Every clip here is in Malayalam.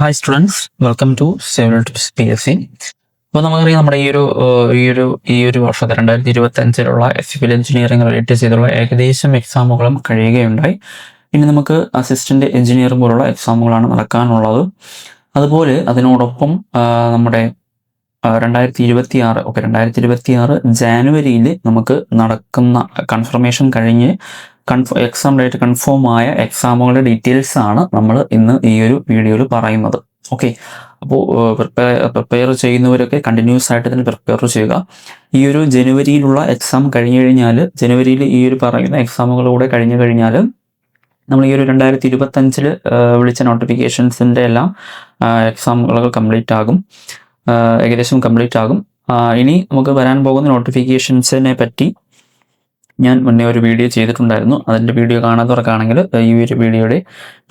Hi students, welcome to several tips PSC. അപ്പോൾ നമുക്കറിയാം നമ്മുടെ ഈ ഒരു വർഷത്തെ 2025 സിവിൽ എഞ്ചിനീയറിംഗ് റിലേറ്റ് ചെയ്തുള്ള ഏകദേശം എക്സാമുകളും കഴിയുകയുണ്ടായി. ഇനി നമുക്ക് അസിസ്റ്റന്റ് എഞ്ചിനീയർ പോലുള്ള എക്സാമുകളാണ് നടക്കാനുള്ളത്. അതുപോലെ അതിനോടൊപ്പം നമ്മുടെ 2026 ജാനുവരിയിൽ നമുക്ക് നടക്കുന്ന കൺഫർമേഷൻ കഴിഞ്ഞ് എക്സാം ഡേറ്റ് കൺഫേം ആയ എക്സാമുകളുടെ ഡീറ്റെയിൽസ് ആണ് നമ്മൾ ഇന്ന് ഈ ഒരു വീഡിയോയിൽ പറയുന്നത്. ഓക്കെ, അപ്പോൾ പ്രിപ്പയർ ചെയ്യുന്നവരൊക്കെ കണ്ടിന്യൂസ് ആയിട്ട് തന്നെ പ്രിപ്പയർ ചെയ്യുക. ഈ ഒരു ജനുവരിയിലുള്ള എക്സാം കഴിഞ്ഞു കഴിഞ്ഞാൽ, ജനുവരിയിൽ ഈ ഒരു പറയുന്ന എക്സാമുകളൂടെ കഴിഞ്ഞു കഴിഞ്ഞാൽ നമ്മൾ ഈ ഒരു 2025 വിളിച്ച നോട്ടിഫിക്കേഷൻസിൻ്റെ എല്ലാം എക്സാമുകൾ ഏകദേശം കംപ്ലീറ്റ് ആകും. ഇനി നമുക്ക് വരാൻ പോകുന്ന നോട്ടിഫിക്കേഷൻസിനെ പറ്റി ഞാൻ മുന്നേ ഒരു വീഡിയോ ചെയ്തിട്ടുണ്ടായിരുന്നു. അതിൻ്റെ വീഡിയോ കാണാത്തവർക്കാണെങ്കിൽ ഈ ഒരു വീഡിയോയുടെ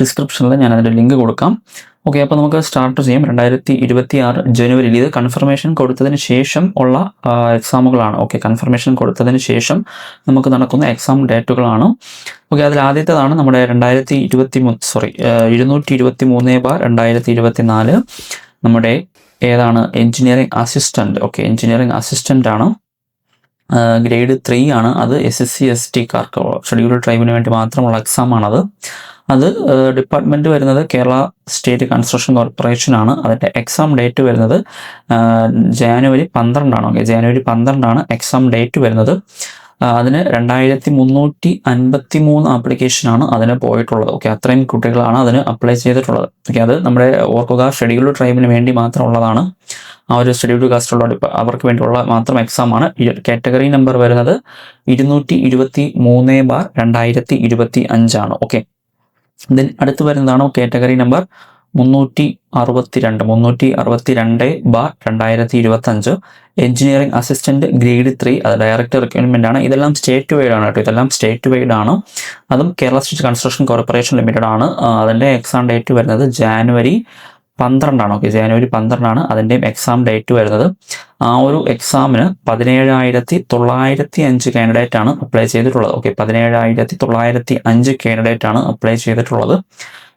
ഡിസ്ക്രിപ്ഷനിൽ ഞാൻ അതിൻ്റെ ലിങ്ക് കൊടുക്കാം. ഓക്കെ, അപ്പോൾ നമുക്ക് സ്റ്റാർട്ട് ചെയ്യാം. 2026 ജനുവരിയിൽ ഇത് കൺഫർമേഷൻ കൊടുത്തതിന് ശേഷം ഉള്ള എക്സാമുകളാണ്. ഓക്കെ, കൺഫർമേഷൻ കൊടുത്തതിന് ശേഷം നമുക്ക് നടക്കുന്ന എക്സാം ഡേറ്റുകളാണ്. ഓക്കെ, അതിൽ ആദ്യത്തേതാണ് നമ്മുടെ 223/2024 നമ്മുടെ ഏതാണ് engineering assistant. Okay, engineering assistant ആണ്. ഗ്രേഡ് 3 ആണ്. അത് SSC ST കാർക്ക് ഷെഡ്യൂൾഡ് ട്രൈബിന് വേണ്ടി മാത്രമുള്ള എക്സാമാണത്. അത് ഡിപ്പാർട്ട്മെൻറ്റ് വരുന്നത് കേരള സ്റ്റേറ്റ് കൺസ്ട്രക്ഷൻ കോർപ്പറേഷൻ ആണ്. അതിൻ്റെ എക്സാം ഡേറ്റ് വരുന്നത് ജാനുവരി 12 ആണ്. ഓക്കെ, ജാനുവരി 12 ആണ് എക്സാം ഡേറ്റ് വരുന്നത്. അതിന് 2353 ആപ്ലിക്കേഷനാണ് അതിന് പോയിട്ടുള്ളത്. ഓക്കെ, അത്രയും കുട്ടികളാണ് അതിന് അപ്ലൈ ചെയ്തിട്ടുള്ളത്. ഓക്കെ, അത് നമ്മുടെ ഓർക്കുക, ഷെഡ്യൂൾഡ് ട്രൈബിന് വേണ്ടി മാത്രമുള്ളതാണ്. ആ ഒരു ഷെഡ്യൂൾഡ് കാസ്റ്റുള്ള അവർക്ക് വേണ്ടിയുള്ള മാത്രം എക്സാമാണ്. കാറ്റഗറി നമ്പർ വരുന്നത് 223/2025 ആണ്. ഓക്കെ, ദെൻ അടുത്ത് വരുന്നതാണ് category number 362/2025 engineering assistant grade 3. അത് ഡയറക്റ്റ് റിക്വയർമെന്റ് ആണ്. ഇതെല്ലാം സ്റ്റേറ്റ് വൈഡ് ആണ് കേട്ടോ. ഇതെല്ലാം സ്റ്റേറ്റ് വൈഡ് ആണ്. അതും Kerala state construction corporation limited ആണ്. അതിൻ്റെ എക്സാം ഡേറ്റ് വരുന്നത് ജാനുവരി 12 ആണ്. ഓക്കെ, ജാനുവരി 12 ആണ് അതിൻ്റെയും എക്സാം ഡേറ്റ് വരുന്നത്. ആ ഒരു എക്സാമിന് 17,905 കാൻഡിഡേറ്റ് ആണ് അപ്ലൈ ചെയ്തിട്ടുള്ളത്. ഓക്കെ, 17,905 കാൻഡിഡേറ്റ് ആണ് അപ്ലൈ ചെയ്തിട്ടുള്ളത്.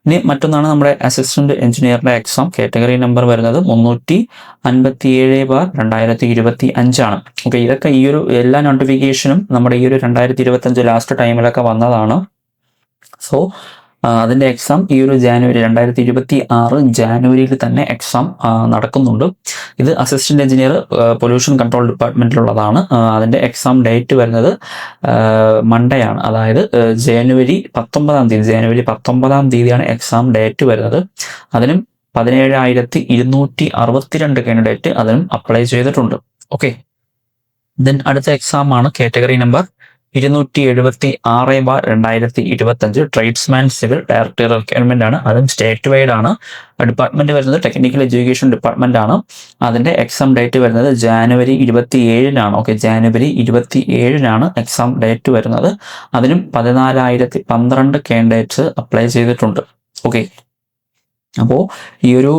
ഇനി മറ്റൊന്നാണ് നമ്മുടെ അസിസ്റ്റന്റ് എഞ്ചിനീയറിന്റെ എക്സാം. കാറ്റഗറി നമ്പർ വരുന്നത് 357/2025 ആണ്. ഓക്കെ, ഇതൊക്കെ ഈ ഒരു എല്ലാ നോട്ടിഫിക്കേഷനും നമ്മുടെ ഈ ഒരു 2025 ലാസ്റ്റ് ടൈമിലൊക്കെ വന്നതാണ്. സോ അതിൻ്റെ എക്സാം ഈ ഒരു ജാനുവരി 2026 ജാനുവരിയിൽ തന്നെ എക്സാം നടക്കുന്നുണ്ട്. ഇത് അസിസ്റ്റന്റ് എഞ്ചിനീയർ പൊല്യൂഷൻ കൺട്രോൾ ഡിപ്പാർട്ട്മെന്റിലുള്ളതാണ്. അതിൻ്റെ എക്സാം ഡേറ്റ് വരുന്നത് മൺഡേ ആണ്. അതായത് ജനുവരി 19 തീയതിയാണ് എക്സാം ഡേറ്റ് വരുന്നത്. അതിനും 17,262 കാൻഡിഡേറ്റ് അതിനും അപ്ലൈ ചെയ്തിട്ടുണ്ട്. ഓക്കെ, ദെൻ അടുത്ത എക്സാം ആണ് category number 276/2025 tradesman civil director requirement ആണ്. അതും സ്റ്റേറ്റ് വൈഡ് ആണ്. ഡിപ്പാർട്ട്മെന്റ് വരുന്നത് ടെക്നിക്കൽ എഡ്യൂക്കേഷൻ ഡിപ്പാർട്ട്മെന്റ് ആണ്. അതിന്റെ എക്സാം ഡേറ്റ് വരുന്നത് January 27 okay, January 27 exam date വരുന്നത്. അതിനും 14,012 കാൻഡിഡേറ്റ്സ് അപ്ലൈ ചെയ്തിട്ടുണ്ട്. ഓക്കെ, അപ്പോൾ ഈ ഒരു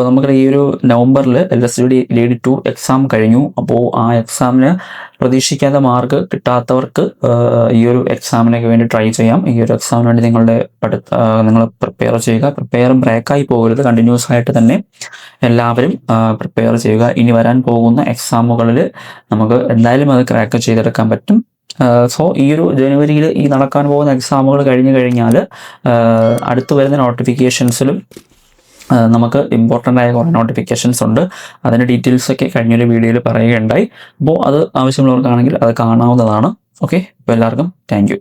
നമുക്ക് ഈ ഒരു നവംബറിൽ LSD ഗ്രേഡ് 2 എക്സാം കഴിഞ്ഞു. അപ്പോൾ ആ എക്സാമിന് പ്രതീക്ഷിക്കാത്ത മാർക്ക് കിട്ടാത്തവർക്ക് ഈ ഒരു എക്സാമിനൊക്കെ വേണ്ടി ട്രൈ ചെയ്യാം. ഈ ഒരു എക്സാമിന് വേണ്ടി നിങ്ങൾ പ്രിപ്പയർ ചെയ്യുക. ബ്രേക്കായി പോകരുത്. കണ്ടിന്യൂസ് ആയിട്ട് തന്നെ എല്ലാവരും പ്രിപ്പയർ ചെയ്യുക. ഇനി വരാൻ പോകുന്ന എക്സാമുകളിൽ നമുക്ക് എന്തായാലും അത് ക്രാക്ക് ചെയ്തെടുക്കാൻ പറ്റും. സോ ഈ ഒരു ജനുവരിയിൽ ഈ നടക്കാൻ പോകുന്ന എക്സാമുകൾ കഴിഞ്ഞു കഴിഞ്ഞാൽ അടുത്ത് വരുന്ന നോട്ടിഫിക്കേഷൻസിലും നമുക്ക് ഇമ്പോർട്ടൻ്റ് ആയ കുറേ നോട്ടിഫിക്കേഷൻസ് ഉണ്ട്. അതിൻ്റെ ഡീറ്റെയിൽസൊക്കെ കഴിഞ്ഞൊരു വീഡിയോയിൽ പറയുകയുണ്ടായി. അപ്പോൾ അത് ആവശ്യമുള്ളവർക്കാണെങ്കിൽ അത് കാണാവുന്നതാണ്. ഓക്കെ, അപ്പോൾ എല്ലാവർക്കും താങ്ക് യു.